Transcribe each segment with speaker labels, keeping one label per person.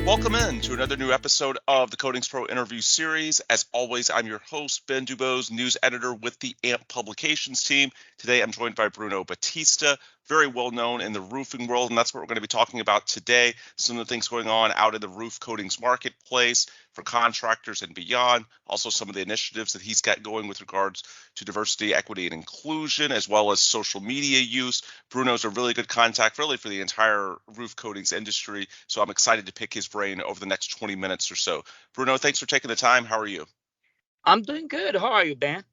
Speaker 1: Welcome in to another new episode of the Coatings Pro interview series. As always, I'm your host, Ben Dubose, news editor with the AMP Publications team. Today, I'm joined by Brunno Batista, very well known in the roofing world, and that's what we're going to be talking about today. Some of the things going on out in the roof coatings marketplace for contractors and beyond. Also, some of the initiatives that he's got going with regards to diversity, equity, and inclusion, as well as social media use. Brunno's a really good contact, really, for the entire roof coatings industry. So I'm excited to pick his brain over the next 20 minutes or so. Brunno, thanks for taking the time. How are you?
Speaker 2: I'm doing good. How are you, Ben?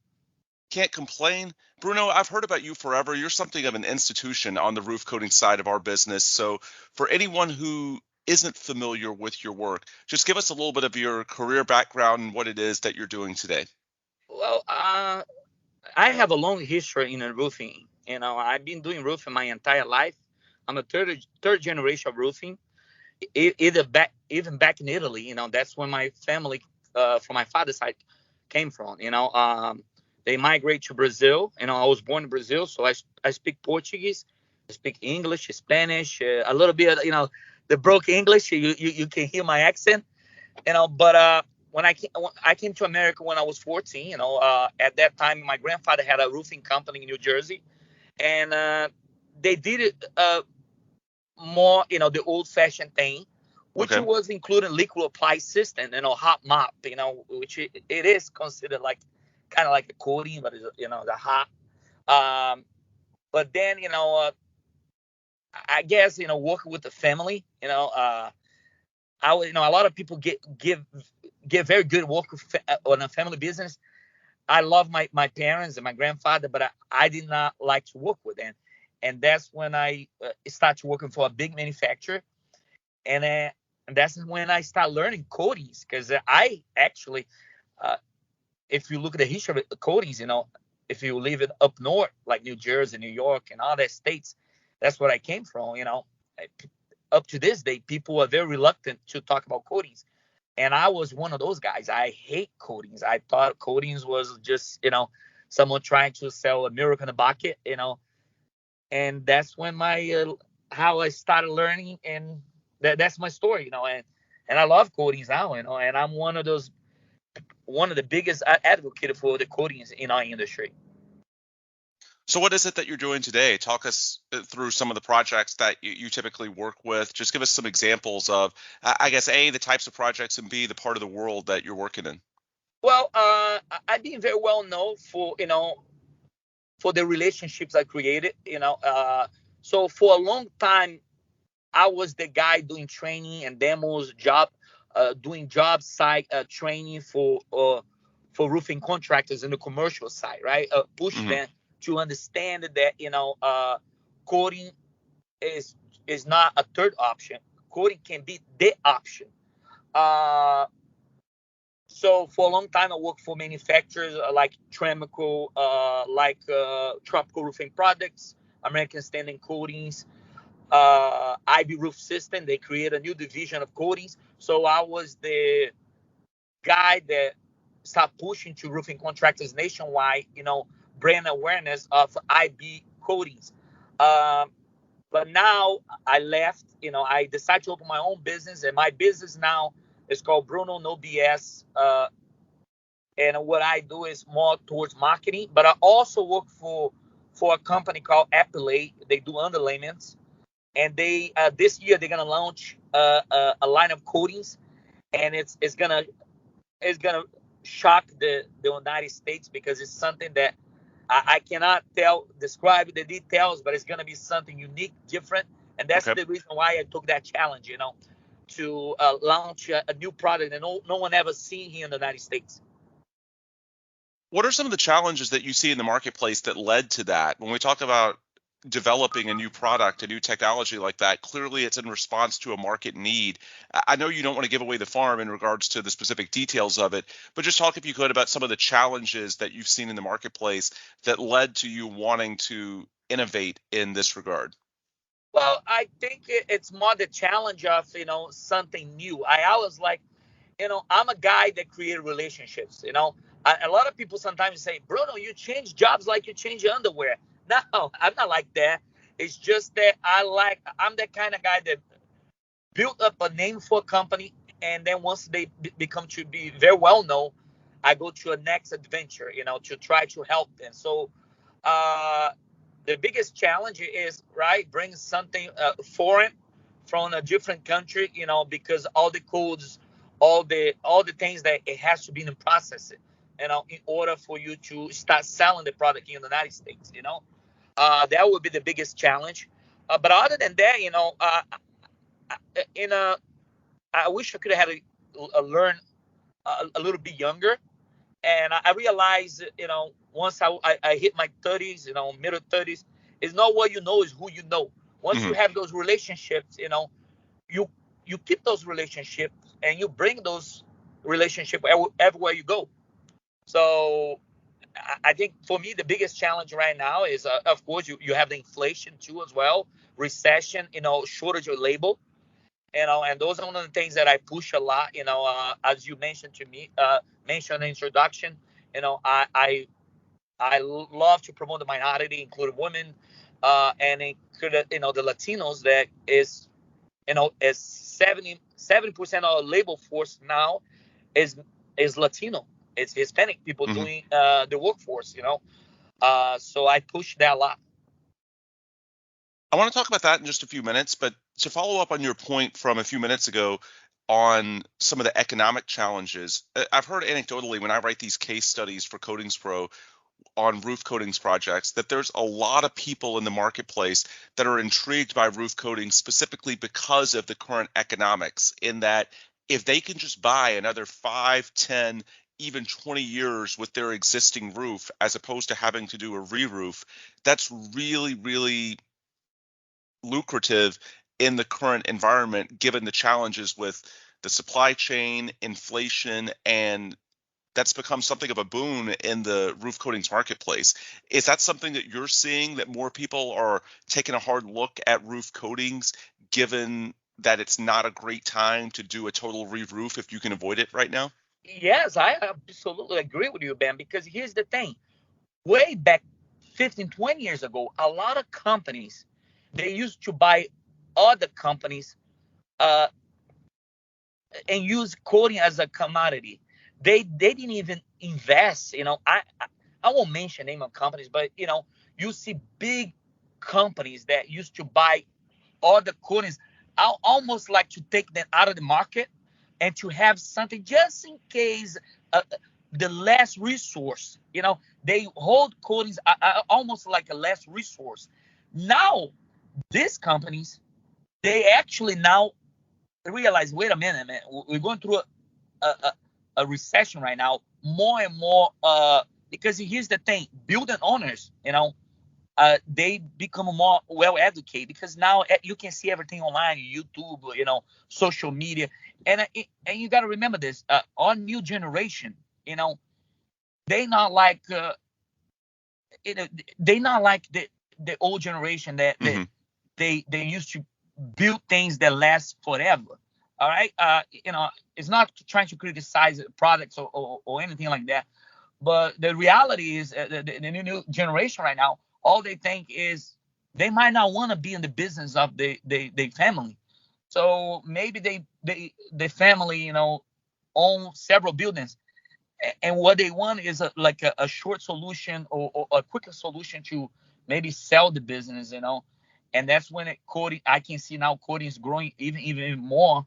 Speaker 1: Can't complain. Brunno, I've heard about you forever. You're something of an institution on the roof coating side of our business. So for anyone who isn't familiar with your work, just give us a little bit of your career background and what it is that you're doing today.
Speaker 2: Well, I have a long history in roofing. I've been doing roofing my entire life. I'm a third generation of roofing. Even back in Italy. That's where my family, from my father's side, came from. They migrate to Brazil. I was born in Brazil, so I speak Portuguese, I speak English, Spanish, a little bit. The broke English. You can hear my accent. But when I came to America when I was 14. At that time my grandfather had a roofing company in New Jersey, and they did it more, the old-fashioned thing, which
Speaker 1: Okay.
Speaker 2: was including liquid apply system, hot mop, which it is considered like kind of like a coating, but it's, the hot. Um, but then, I guess, working with the family, a lot of people get very good work on a family business. I love my parents and my grandfather, but I did not like to work with them. And that's when I started working for a big manufacturer. And that's when I started learning coatings, because I actually, uh, if you look at the history of coatings, if you live it up north, like New Jersey, New York, and all that states, that's where I came from. Up to this day, people are very reluctant to talk about coatings. And I was one of those guys. I hate coatings. I thought coatings was just, someone trying to sell a miracle in a bucket, and that's when my how I started learning, and that's my story, and I love coatings now, and I'm one of the biggest advocate for the coatings in our industry.
Speaker 1: So what is it that you're doing today? Talk us through some of the projects that you typically work with. Just give us some examples of, I guess, A, the types of projects, and B, the part of the world that you're working in.
Speaker 2: Well, I've been very well known for, for the relationships I created, so for a long time I was the guy doing training and demos, doing job site training for roofing contractors in the commercial side, right? Push
Speaker 1: Hmm.
Speaker 2: them to understand that coating is is not a third option. Coating can be the option. Uh, so for a long time, I worked for manufacturers like Tremico, like Tropical Roofing Products, American Standing Coatings, IB Roof System. They created a new division of coatings. So I was the guy that started pushing to roofing contractors nationwide, brand awareness of IB coatings. Um, but now I left, I decided to open my own business, and my business now is called Brunno No BS. And what I do is more towards marketing, but I also work for a company called Appellate. They do underlayments, and they this year they're gonna launch a line of coatings, and it's gonna shock the United States, because it's something that I cannot describe the details, but it's gonna be something unique, different, and that's
Speaker 1: Okay.
Speaker 2: the reason why I took that challenge, to launch a new product that no one ever seen here in the United States.
Speaker 1: What are some of the challenges that you see in the marketplace that led to that? When we talk about developing a new product, a new technology like that, clearly it's in response to a market need. I know you don't want to give away the farm in regards to the specific details of it, but just talk, if you could, about some of the challenges that you've seen in the marketplace that led to you wanting to innovate in this regard.
Speaker 2: Well, I think it's more the challenge of something new. I always like, I'm a guy that created relationships. A lot of people sometimes say, Bruno, you change jobs like you change your underwear. No, I'm not like that. It's just that I'm that kind of guy that build up a name for a company, and then once they become to be very well known, I go to a next adventure, to try to help them. So uh, the biggest challenge is right bring something foreign from a different country, because all the codes, all the things that it has to be in process, in order for you to start selling the product in the United States. That would be the biggest challenge. But other than that, in a I wish I could have had a learn a little bit younger. And I realized, once I hit my 30s, middle 30s, it's not what you know, is who you know. Once you
Speaker 1: Hmm.
Speaker 2: have those relationships, you you keep those relationships and you bring those relationships everywhere you go. So I think for me the biggest challenge right now is, of course, you have the inflation too as well, recession, shortage of labor, and those are one of the things that I push a lot. As you mentioned to me, mentioned in the introduction, I love to promote the minority, including women, and include, the Latinos. That is 70% of the labor force now is Latino. It's Hispanic people
Speaker 1: Hmm.
Speaker 2: doing the workforce. So I push that a lot.
Speaker 1: I want to talk about that in just a few minutes, but to follow up on your point from a few minutes ago on some of the economic challenges, I've heard anecdotally when I write these case studies for Coatings Pro on roof coatings projects that there's a lot of people in the marketplace that are intrigued by roof coatings specifically because of the current economics, in that if they can just buy another 5, 10, even 20 years with their existing roof as opposed to having to do a re-roof, that's really, really lucrative in the current environment, given the challenges with the supply chain, inflation, and that's become something of a boon in the roof coatings marketplace. Is that something that you're seeing, that more people are taking a hard look at roof coatings, given that it's not a great time to do a total re-roof if you can avoid it right now?
Speaker 2: Yes, I absolutely agree with you, Ben, because here's the thing. Way back 15, 20 years ago, a lot of companies, they used to buy other companies uh, and use coating as a commodity. They didn't even invest. I won't mention name of companies, but you see big companies that used to buy other coatings, almost like to take them out of the market and to have something just in case, the last resource. They hold coatings almost like a last resource. Now these companies, they actually now realize, wait a minute, man, we're going through a, a recession right now, more and more, because here's the thing, building owners, they become more well educated, because now you can see everything online, YouTube, social media, and you got to remember this, our new generation, you know they not like, you know, they not like the old generation that
Speaker 1: Hmm.
Speaker 2: they used to build things that last forever. All right, it's not trying to criticize products or anything like that, but the reality is, the new generation right now, all they think is they might not want to be in the business of the family. So maybe the family, own several buildings, and what they want is like a short solution, or a quicker solution to maybe sell the business, and that's when coding. I can see now coding is growing even more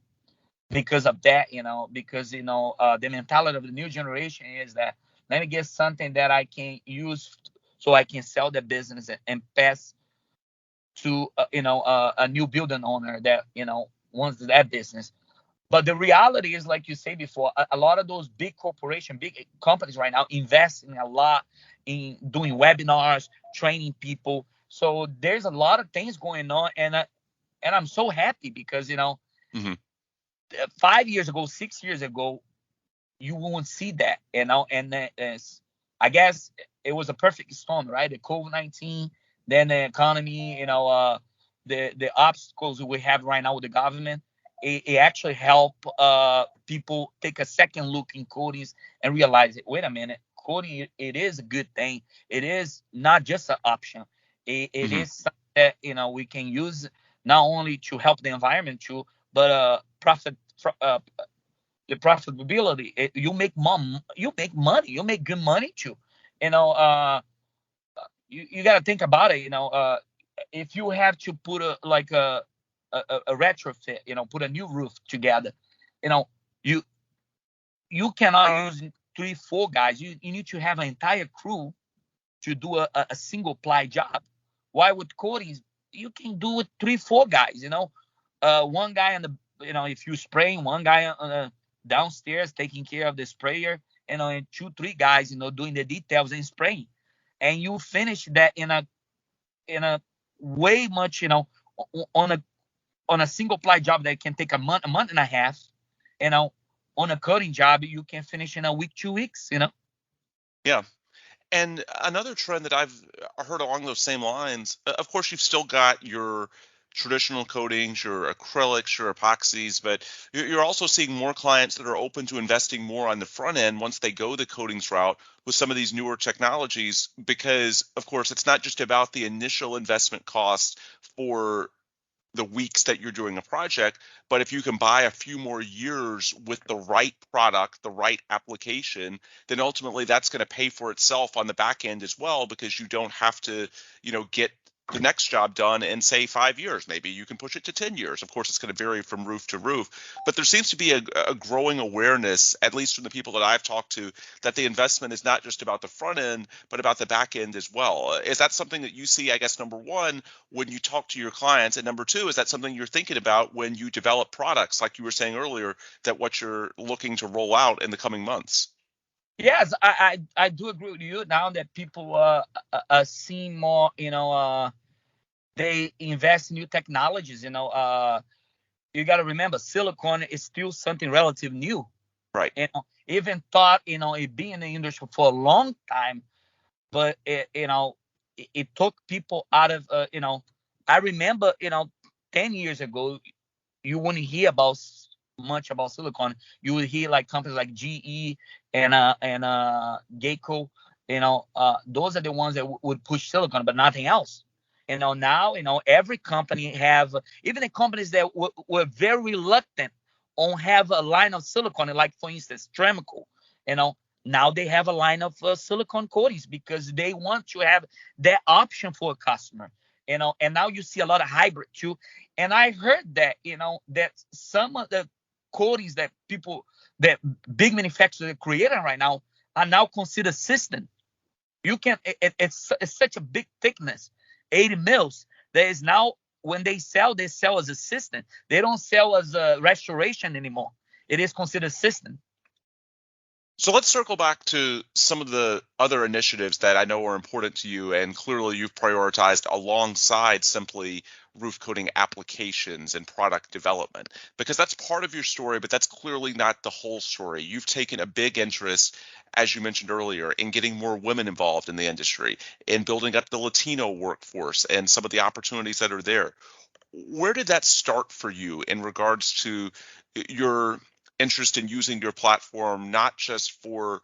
Speaker 2: because of that, because the mentality of the new generation is that, let me get something that I can use so I can sell the business and pass to, a new building owner that wants that business. But the reality is, like you say before, a lot of those big corporation, big companies right now investing a lot in doing webinars, training people. So there's a lot of things going on, and I'm so happy because 5 years ago, 6 years ago, you won't see that, and I guess it was a perfect storm, right? The COVID-19, then the economy, the obstacles we have right now with the government. It actually help people take a second look in coatings and realize it. Wait a minute, coding, it is a good thing. It is not just an option. It
Speaker 1: Hmm.
Speaker 2: is something that we can use not only to help the environment too, but the profitability, you make money, you make good money too. You know, you got to think about it. If you have to put a retrofit, put a new roof together, you know, you you cannot use three, four guys. You need to have an entire crew to do a single ply job. Why with coatings, you can do it three, four guys. One guy on the, if you spraying, one guy on the downstairs taking care of the sprayer, and two, three guys, doing the details and spraying, and you finish that in a way much, on a single ply job that can take a month and a half, you know, on a cutting job you can finish in a week, 2 weeks.
Speaker 1: Yeah. And another trend that I've heard along those same lines, of course, you've still got your traditional coatings, your acrylics, your epoxies, but you're also seeing more clients that are open to investing more on the front end once they go the coatings route with some of these newer technologies, because, of course, it's not just about the initial investment cost for the weeks that you're doing a project, but if you can buy a few more years with the right product, the right application, then ultimately that's going to pay for itself on the back end as well, because you don't have to, get the next job done in, say, 5 years. Maybe you can push it to 10 years. Of course, it's going to vary from roof to roof, but there seems to be a growing awareness, at least from the people that I've talked to, that the investment is not just about the front end, but about the back end as well. Is that something that you see, I guess, number one, when you talk to your clients? And number two, is that something you're thinking about when you develop products, like you were saying earlier, that what you're looking to roll out in the coming months?
Speaker 2: Yes, I do agree with you now that people are seeing more, they invest in new technologies. You got to remember, silicone is still something relative new.
Speaker 1: Right.
Speaker 2: Even thought, it being in the industry for a long time, but it took people out of, I remember, 10 years ago, you wouldn't hear much about silicone. You would hear like companies like GE and Geico. Those are the ones that would push silicone, but nothing else. Now, every company have, even the companies that were very reluctant on have a line of silicone, like for instance Tremco. you know Now they have a line of silicone coatings because they want to have that option for a customer. And now you see a lot of hybrid too. And I heard that, that some of the coatings that big manufacturers are creating right now are now considered system. You can it's such a big thickness, 80 mils. There is now, when they sell as a system. They don't sell as a restoration anymore. It is considered system.
Speaker 1: So let's circle back to some of the other initiatives that I know are important to you, and clearly you've prioritized alongside simply roof coating applications and product development, because that's part of your story, but that's clearly not the whole story. You've taken a big interest, as you mentioned earlier, in getting more women involved in the industry, in building up the Latino workforce and some of the opportunities that are there. Where did that start for you in regards to your interest in using your platform, not just for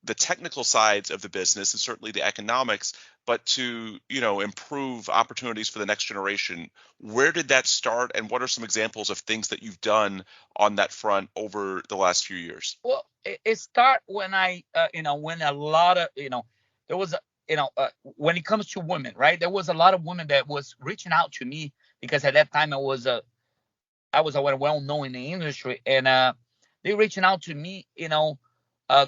Speaker 1: the technical sides of the business and certainly the economics, but to, improve opportunities for the next generation? Where did that start, and what are some examples of things that you've done on that front over the last few years?
Speaker 2: Well, it start when when a lot of, there was when it comes to women, right? There was a lot of women that was reaching out to me because at that time I was well known in the industry, and they reaching out to me,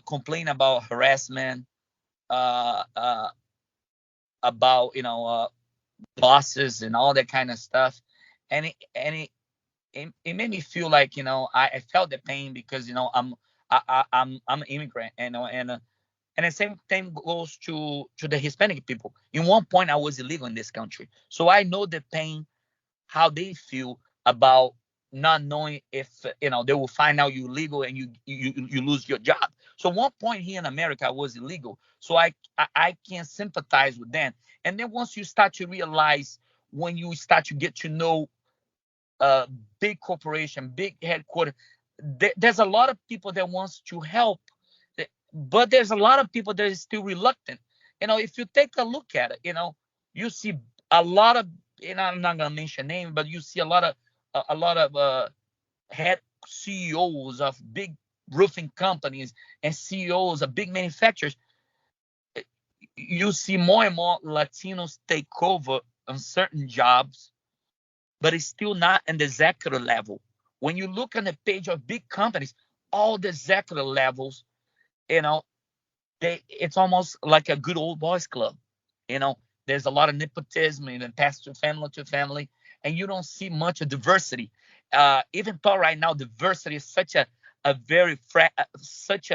Speaker 2: complain about harassment, uh, uh, about bosses and all that kind of stuff, and it made me feel like, I felt the pain because I'm an immigrant, and the same thing goes to the Hispanic people. In one point, I was illegal in this country, so I know the pain, how they feel about not knowing if they will find out you illegal and you lose your job. So one point here in America I was illegal, so I can sympathize with them. And then once you start to realize, when you start to get to know big corporation, big headquarters, there's a lot of people that wants to help, but there's a lot of people that is still reluctant. If you take a look at it, you see a lot of, I'm not gonna mention names, but you see a lot of head CEOs of big roofing companies and CEOs of big manufacturers, you see more and more Latinos take over on certain jobs, but it's still not in the executive level. When you look on the page of big companies, all the executive levels, you know, it's almost like a good old boys club. You know, there's a lot of nepotism and passed to family, and you don't see much of diversity. Even though right now diversity is such a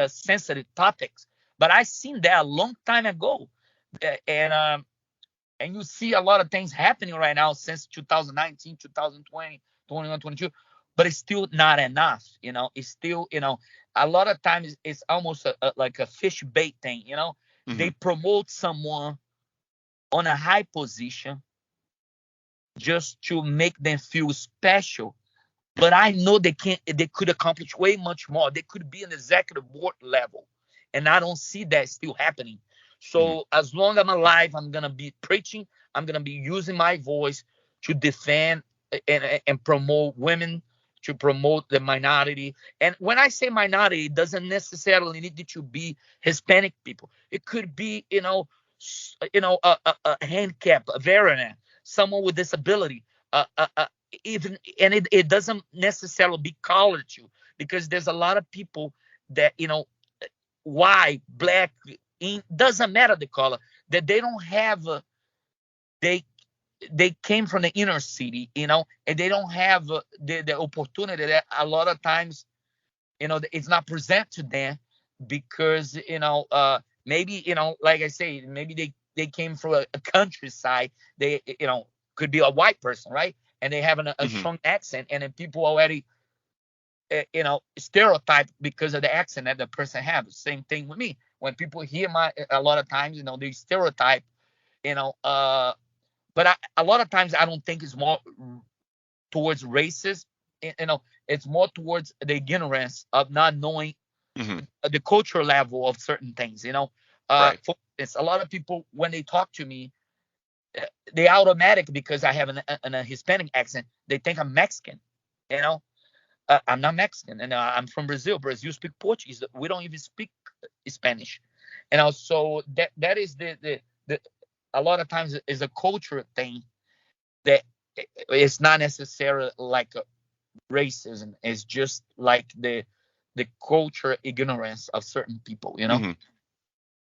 Speaker 2: sensitive topic, but I seen that a long time ago, and you see a lot of things happening right now since 2019, 2020, 21, 22, but it's still not enough. It's still, a lot of times it's almost like a fish bait thing. They
Speaker 1: Hmm.
Speaker 2: promote someone on a high position just to make them feel special. But I know they could accomplish way much more. They could be an executive board level. And I don't see that still happening.
Speaker 1: Hmm.
Speaker 2: So as long as I'm alive, I'm gonna be preaching, I'm gonna be using my voice to defend and promote women, to promote the minority. And when I say minority, it doesn't necessarily need to be Hispanic people. It could be, a handicap, a veteran, someone with disability, even, and it doesn't necessarily be colored to, because there's a lot of people that, white, black, doesn't matter the color, that they don't have they they came from the inner city, and they don't have the opportunity that a lot of times, it's not present to them, because maybe, like I say, maybe they came from a countryside. They, could be a white person, right? And they have a
Speaker 1: Hmm.
Speaker 2: strong accent, and then people already, stereotype because of the accent that the person has. Same thing with me. When people hear a lot of times, they stereotype, you know uh but a lot of times I don't think it's more towards racist. It's more towards the ignorance of not knowing
Speaker 1: Hmm.
Speaker 2: the cultural level of certain things.
Speaker 1: Right.
Speaker 2: For instance, a lot of people, when they talk to me, they automatic, because I have a Hispanic accent, they think I'm Mexican. you know I'm not Mexican, and I'm from Brazil. Brazil speak Portuguese. We don't even speak Spanish. So that is the a lot of times is a cultural thing, that it's not necessarily like a racism. It's just like the culture ignorance of certain people.
Speaker 1: Hmm.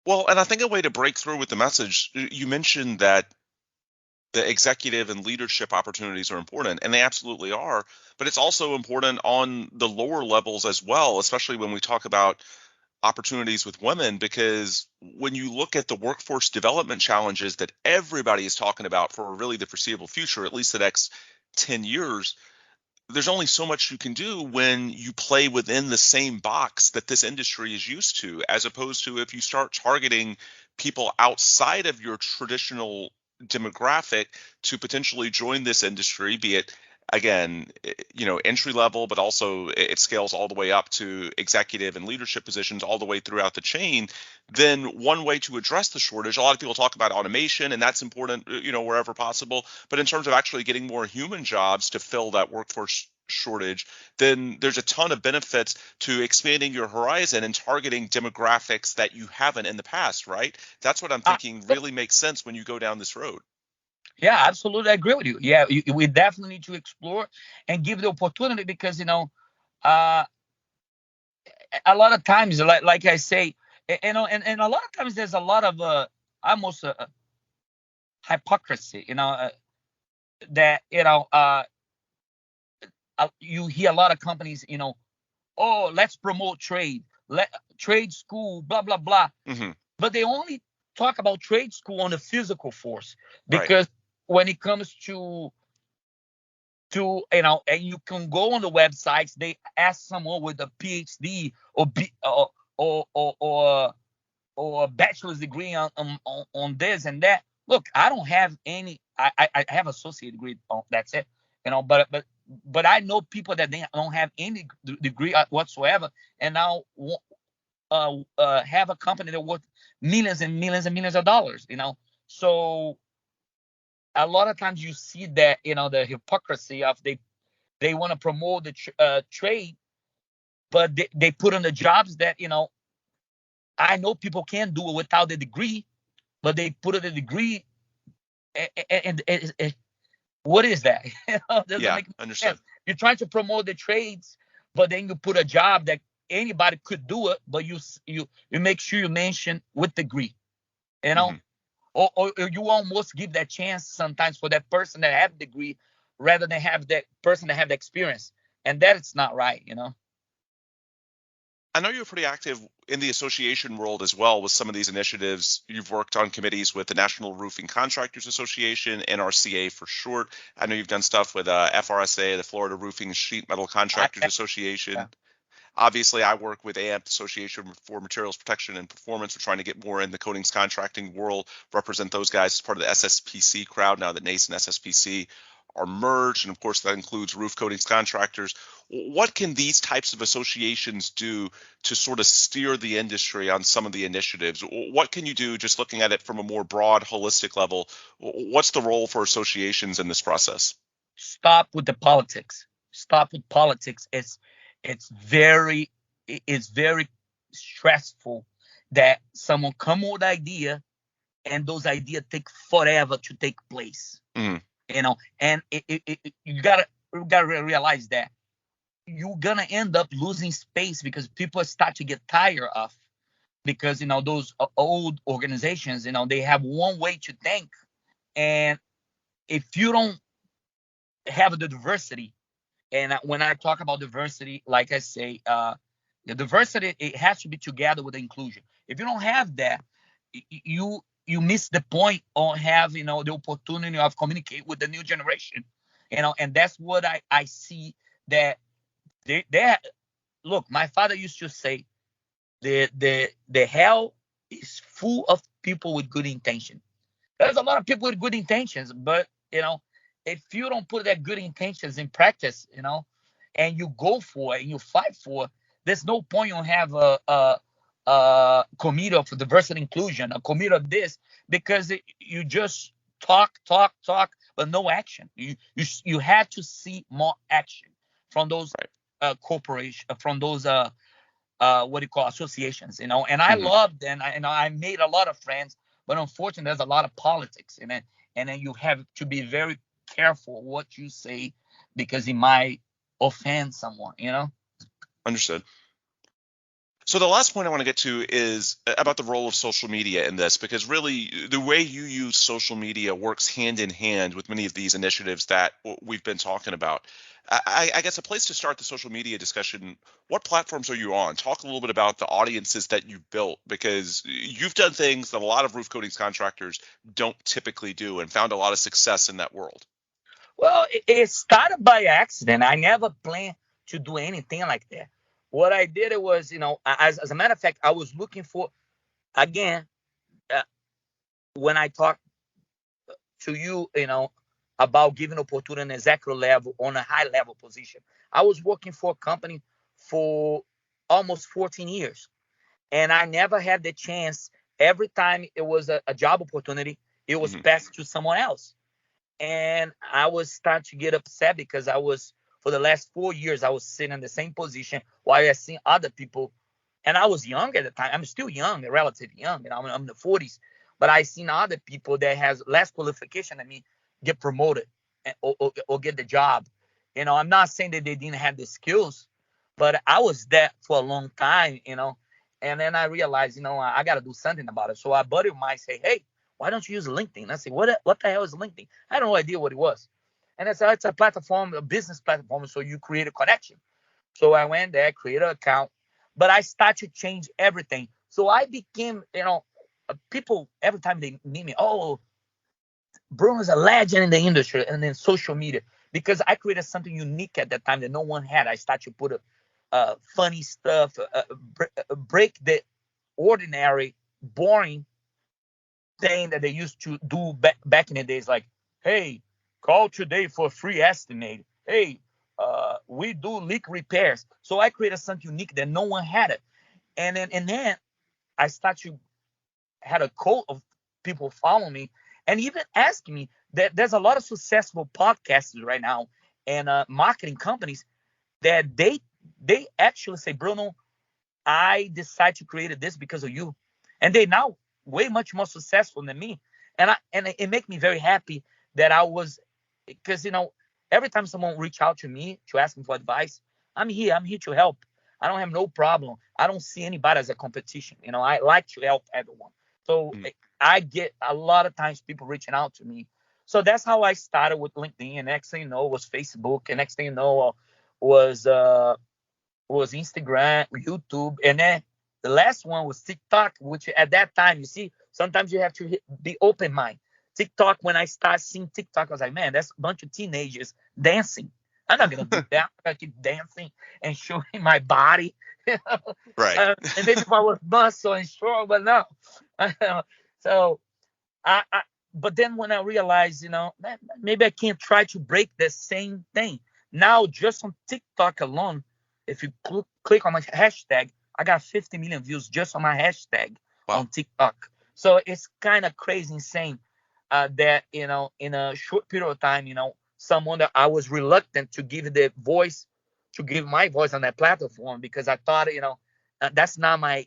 Speaker 1: Well, and I think a way to break through with the message, you mentioned that the executive and leadership opportunities are important, and they absolutely are. But it's also important on the lower levels as well, especially when we talk about opportunities with women, because when you look at the workforce development challenges that everybody is talking about for really the foreseeable future, at least the next 10 years, there's only so much you can do when you play within the same box that this industry is used to, as opposed to if you start targeting people outside of your traditional demographic to potentially join this industry, be it again, entry level, but also it scales all the way up to executive and leadership positions all the way throughout the chain. Then one way to address the shortage, a lot of people talk about automation, and that's important, wherever possible. But in terms of actually getting more human jobs to fill that workforce shortage, then there's a ton of benefits to expanding your horizon and targeting demographics that you haven't in the past, right? That's what I'm
Speaker 2: uh,
Speaker 1: thinking really makes sense when you go down this road.
Speaker 2: yeah, absolutely, I agree with you. Yeah, we definitely need to explore and give the opportunity, because uh a lot of times, like I say, and a lot of times there's a lot of almost hypocrisy, that you hear a lot of companies, oh, let's promote trade, trade school, blah blah blah,
Speaker 1: Hmm.
Speaker 2: but they only talk about trade school on the physical force,
Speaker 1: Right.
Speaker 2: because when it comes to and you can go on the websites, they ask someone with a PhD or or a bachelor's degree on this and that. Look, I don't have any. I have associate degree. That's it. But I know people that they don't have any degree whatsoever, and now have a company that worth millions and millions and millions of dollars. So a lot of times you see that, the hypocrisy of They want to promote the trade, but they put on the jobs that, I know people can do it without the degree, but they put in a degree, and what is that? Doesn't
Speaker 1: Yeah,
Speaker 2: make
Speaker 1: understood.
Speaker 2: sense. You're trying to promote the trades, but then you put a job that anybody could do it, but you make sure you mention with degree, you know,
Speaker 1: Hmm.
Speaker 2: or you almost give that chance sometimes for that person that have degree rather than have that person that have the experience, and that it's not right.
Speaker 1: I know you're pretty active in the association world as well with some of these initiatives. You've worked on committees with the National Roofing Contractors Association, NRCA for short. I know you've done stuff with FRSA, the Florida Roofing Sheet Metal
Speaker 2: I,
Speaker 1: Contractors Association.
Speaker 2: yeah.
Speaker 1: Obviously, I work with AMP, Association for Materials Protection and Performance. We're trying to get more in the coatings contracting world, represent those guys as part of the SSPC crowd now that NACE and SSPC are merged. And of course, that includes roof coatings contractors. What can these types of associations do to sort of steer the industry on some of the initiatives? What can you do just looking at it from a more broad, holistic level? What's the role for associations in this process?
Speaker 2: Stop with the politics. Stop with politics. It's very stressful that someone come with idea and those ideas take forever to take place.
Speaker 1: Mm,
Speaker 2: And you gotta realize that you're gonna end up losing space because people start to get tired of, because those old organizations, they have one way to think. And if you don't have the diversity, and when I talk about diversity, like I say, the diversity, it has to be together with the inclusion. If you don't have that, you miss the point on have the opportunity of communicate with the new generation. And that's what I see, that they look. My father used to say, the hell is full of people with good intention. There's a lot of people with good intentions, but if you don't put that good intentions in practice, and you go for it and you fight for it, there's no point you have a committee of diversity inclusion, a committee of this, because you just talk, talk, talk, but no action. You have to see more action from those
Speaker 1: right.
Speaker 2: corporation, from those what do you call, associations. And I
Speaker 1: Hmm.
Speaker 2: loved, and I made a lot of friends, but unfortunately there's a lot of politics in it, and then you have to be very careful what you say, because it might offend someone.
Speaker 1: Understood. So the last point I want to get to is about the role of social media in this, because really the way you use social media works hand in hand with many of these initiatives that we've been talking about. I guess a place to start the social media discussion, what platforms are you on? Talk a little bit about the audiences that you've built, because you've done things that a lot of roof coatings contractors don't typically do and found a lot of success in that world.
Speaker 2: Well, it started by accident. I never planned to do anything like that. What I did, it was, as a matter of fact, I was looking for, again, uh, when I talk to you, about giving opportunity on executive level, on a high level position. I was working for a company for almost 14 years, and I never had the chance. Every time it was a job opportunity, it was
Speaker 1: Hmm.
Speaker 2: passed to someone else. And I was starting to get upset, because for the last 4 years, I was sitting in the same position while I seen other people. And I was young at the time. I'm still young, relatively young. I'm in the 40s. But I seen other people that has less qualification than me get promoted, or get the job. I'm not saying that they didn't have the skills, but I was there for a long time. And then I realized, I got to do something about it. So a buddy of mine say, hey, why don't you use LinkedIn? I say, what the hell is LinkedIn? I had no idea what it was. And I said, it's a platform, a business platform, so you create a connection. So I went there, created an account, but I started to change everything. So I became, people, every time they meet me, oh, Bruno is a legend in the industry and in social media, because I created something unique at that time that no one had. I started to put funny stuff, break the ordinary, boring thing that they used to do back in the days, like, hey, call today for a free estimate. Hey, we do leak repairs. So I created something unique that no one had it. And then I started to had a cult of people following me, and even asking me that there's a lot of successful podcasters right now, and marketing companies that they actually say, Bruno, I decided to create this because of you, and they now way much more successful than me, and it make me very happy that I was, because every time someone reach out to me to ask me for advice, I'm here to help. I don't have no problem. I don't see anybody as a competition. I like to help everyone. So
Speaker 1: Mhm.
Speaker 2: I get a lot of times people reaching out to me. So that's how I started with LinkedIn, and next thing you know was Facebook, and next thing you know was Instagram, YouTube, and then the last one was TikTok, which at that time, you see, sometimes you have to be open mind. TikTok, when I started seeing TikTok, I was like, man, that's a bunch of teenagers dancing. I'm not gonna do that. I'm gonna keep dancing and showing my body.
Speaker 1: Right.
Speaker 2: And maybe if I was muscle and strong, but no. So I but then when I realized, man, maybe I can't try to break the same thing. Now, just on TikTok alone, if you click on my hashtag, I got 50 million views just on my hashtag
Speaker 1: Wow.
Speaker 2: on TikTok. So it's kind of crazy, insane, that in a short period of time, someone that I was reluctant to give the voice, to give my voice on that platform, because I thought, that's not my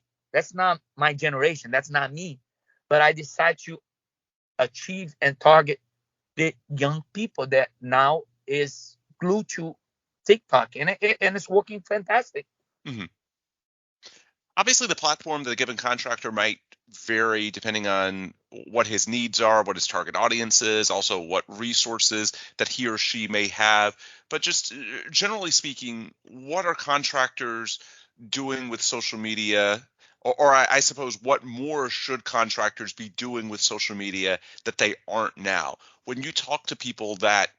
Speaker 2: generation, that's not me. But I decided to achieve and target the young people that now is glued to TikTok, and it's working fantastic.
Speaker 1: Mhm. Obviously, the platform that a given contractor might vary depending on what his needs are, what his target audience is, also what resources that he or she may have. But just generally speaking, what are contractors doing with social media? Or I suppose, what more should contractors be doing with social media that they aren't now? When you talk to people that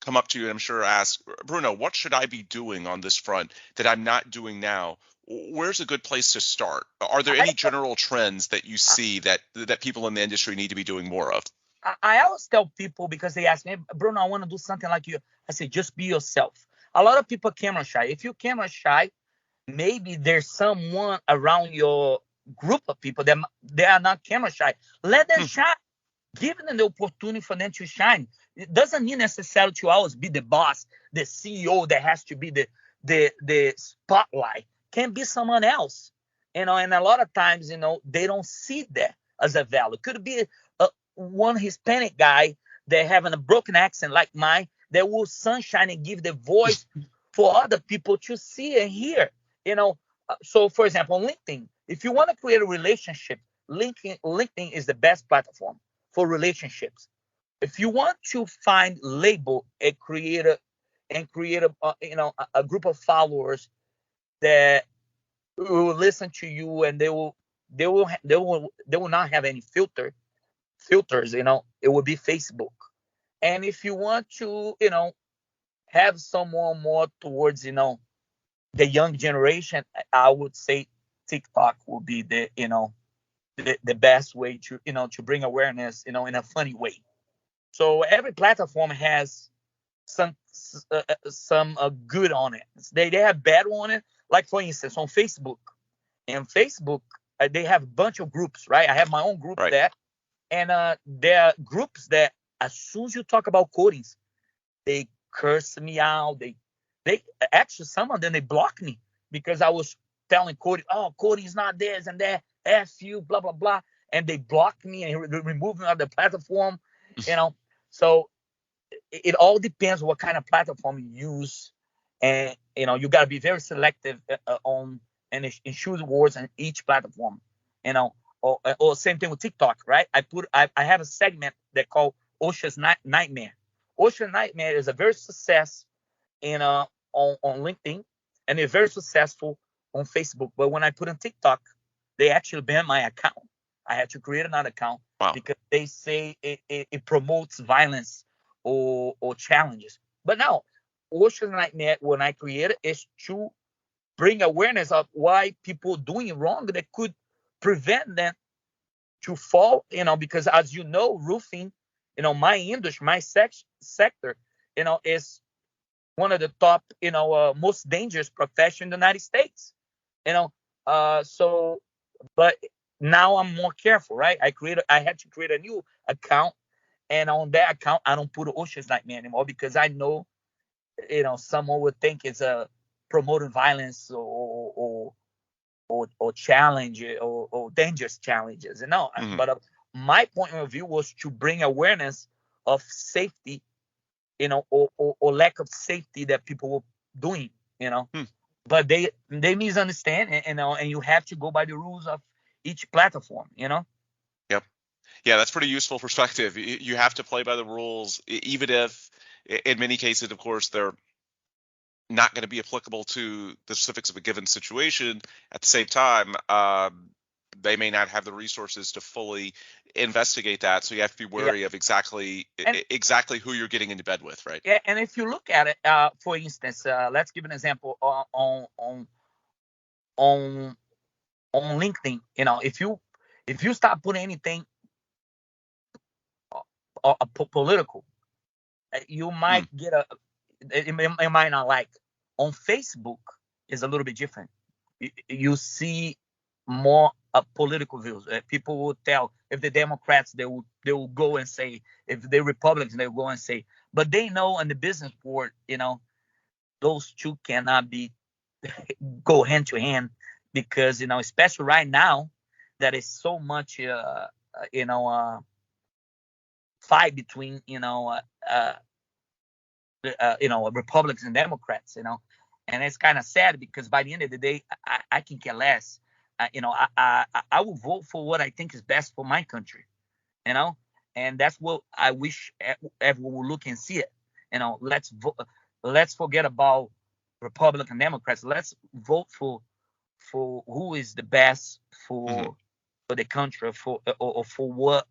Speaker 1: come up to you and I'm sure ask, Bruno, what should I be doing on this front that I'm not doing now? Where's a good place to start? Are there
Speaker 2: I
Speaker 1: any general trends that you see that people in the industry need to be doing more of?
Speaker 2: I always tell people, because they ask me, Bruno, I want to do something like you. I say, just be yourself. A lot of people are camera shy. If you're camera shy, maybe there's someone around your group of people that they are not camera shy. Let them
Speaker 1: Hmm,
Speaker 2: shine. Give them the opportunity for them to shine. It doesn't mean necessarily to always be the boss, the CEO that has to be the spotlight. Can be someone else. And a lot of times, they don't see that as a value. Could be one Hispanic guy that having a broken accent like mine that will sunshine and give the voice for other people to see and hear. You know, so for example, on LinkedIn, if you want to create a relationship, LinkedIn is the best platform for relationships. If you want to find label a creator and create a group of followers that will listen to you, and they will not have any filters, it will be Facebook. And if you want to have someone more towards the young generation, I would say TikTok will be the best way to bring awareness in a funny way. So every platform has some good on it. They have bad on it. Like for instance, on Facebook. And Facebook, they have a bunch of groups, right? I have my own group
Speaker 1: right.
Speaker 2: there, and there are groups that as soon as you talk about codings, they curse me out. They actually, some of them, they block me because I was telling coding, oh, coding is not this and that, f you, blah blah blah, and they block me and remove me on the platform. You know, so it all depends what kind of platform you use, and you got to be very selective on and choose words on each platform. You know, or same thing with TikTok, right? I have a segment that called Ocean's Nightmare. Ocean Nightmare is a very success in on LinkedIn, and they're very successful on Facebook. But when I put on TikTok, they actually banned my account. I had to create another account
Speaker 1: Wow.
Speaker 2: because they say it promotes violence or challenges. But now, Ocean Nightmare, when I created, is to bring awareness of why people doing wrong that could prevent them to fall. Because as you know, roofing, my industry, my sector, is one of the top, most dangerous profession in the United States. You know, so but now I'm more careful, right? I had to create a new account, and on that account, I don't put Ocean's Nightmare anymore because I know someone would think it's a promoting violence or challenge or dangerous challenges. No,
Speaker 1: Hmm.
Speaker 2: but my point of view was to bring awareness of safety, or lack of safety that people were doing,
Speaker 1: Hmm.
Speaker 2: but they misunderstand, and you have to go by the rules of each platform.
Speaker 1: Yep. Yeah, that's pretty useful perspective. You have to play by the rules, even if, in many cases, of course, they're not going to be applicable to the specifics of a given situation. At the same time, they may not have the resources to fully investigate that. So you have to be
Speaker 2: Yeah,
Speaker 1: wary of exactly
Speaker 2: and
Speaker 1: exactly who you're getting into bed with, right?
Speaker 2: yeah, and if you look at it, for instance, let's give an example on on LinkedIn. If you start putting anything political, you
Speaker 1: Hmm.
Speaker 2: might get it might not like. On Facebook is a little bit different. You see more political views. People will tell if the Democrats they will go and say, if the Republicans they will go and say, but they know in the business world, those two cannot be go hand to hand, because especially right now that is so much you know uh, fight between Republicans and Democrats, and it's kind of sad because by the end of the day, I can care less. I will vote for what I think is best for my country, you know, and that's what I wish everyone will look and see it. Let's forget about Republican Democrats. Let's vote for who is the best
Speaker 1: Hmm.
Speaker 2: for the country, or for what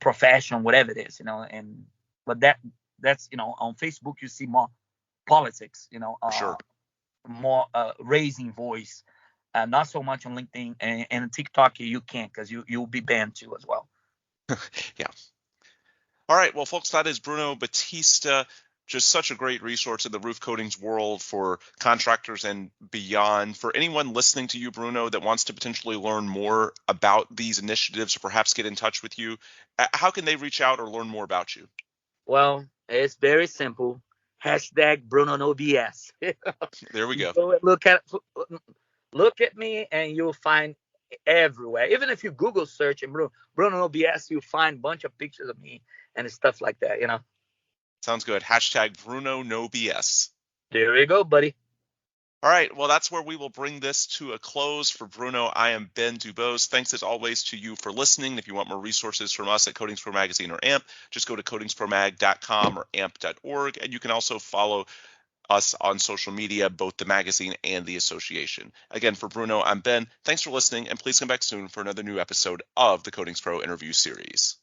Speaker 2: profession, whatever it is, and but that's on Facebook you see more politics,
Speaker 1: For
Speaker 2: more raising voice, not so much on LinkedIn and TikTok. You can't, because you'll be banned too as well.
Speaker 1: sure. Yeah. All right. Well, folks, that is Bruno Batista. Just such a great resource in the roof coatings world for contractors and beyond. For anyone listening to you, Bruno, that wants to potentially learn more about these initiatives or perhaps get in touch with you, how can they reach out or learn more about you?
Speaker 2: Well, it's very simple. Hashtag Bruno no BS.
Speaker 1: There we
Speaker 2: You
Speaker 1: go.
Speaker 2: go and look at me, and you'll find everywhere. Even if you Google search and Bruno no BS, you'll find a bunch of pictures of me and stuff like that.
Speaker 1: Sounds good. Hashtag Bruno no BS.
Speaker 2: There you go, buddy.
Speaker 1: All right. Well, that's where we will bring this to a close. For Bruno, I am Ben Dubose. Thanks as always to you for listening. If you want more resources from us at Coatings Pro Magazine or AMP, just go to coatingspromag.com or amp.org. And you can also follow us on social media, both the magazine and the association. Again, for Bruno, I'm Ben. Thanks for listening, and please come back soon for another new episode of the Coatings Pro interview series.